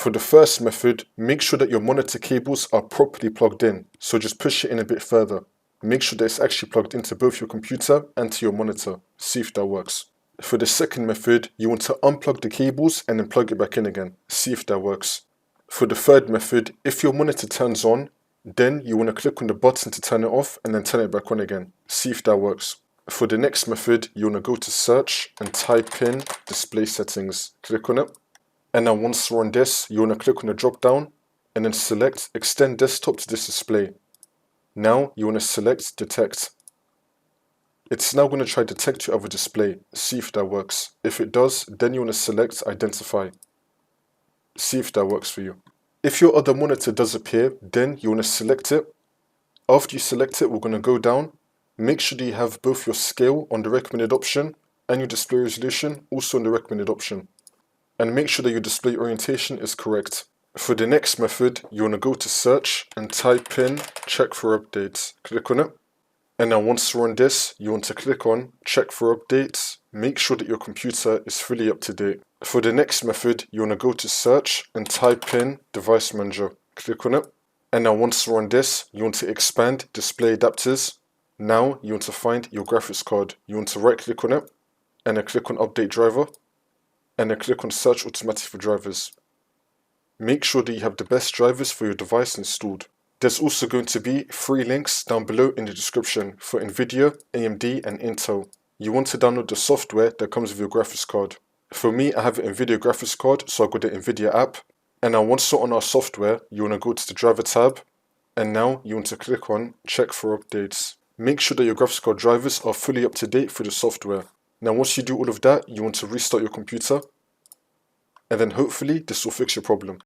For the first method, make sure that your monitor cables are properly plugged in, so just push it in a bit further. Make sure that it's actually plugged into both your computer and to your monitor. See if that works. For the second method, you want to unplug the cables and then plug it back in again. See if that works. For the third method, if your monitor turns on, then you want to click on the button to turn it off and then turn it back on again. See if that works. For the next method, you want to go to search and type in display settings. Click on it. And now once we're on this, you want to click on the drop down and then select extend desktop to this display. Now you want to select detect. It's now going to try detect your other display. See if that works. If it does, then you want to select identify. See if that works for you. If your other monitor does appear, then you want to select it. After you select it, we're going to go down. Make sure that you have both your scale on the recommended option and your display resolution also on the recommended option. And make sure that your display orientation is correct. For the next method, you want to go to search and type in check for updates. Click on it. And now once we're on this, you want to click on check for updates. Make sure that your computer is fully up to date. For the next method, you want to go to search and type in device manager. Click on it. And now once we're on this, you want to expand display adapters. Now you want to find your graphics card. You want to right click on it and then click on update driver and then click on search automatically for drivers. Make sure that you have the best drivers for your device installed. There's also going to be 3 links down below in the description for NVIDIA, AMD and Intel. You want to download the software that comes with your graphics card. For me, I have an NVIDIA graphics card, so I've got the NVIDIA app. And now once you're on our software, you want to go to the driver tab. And now you want to click on check for updates. Make sure that your graphics card drivers are fully up to date for the software. Now once you do all of that, you want to restart your computer. And then hopefully this will fix your problem.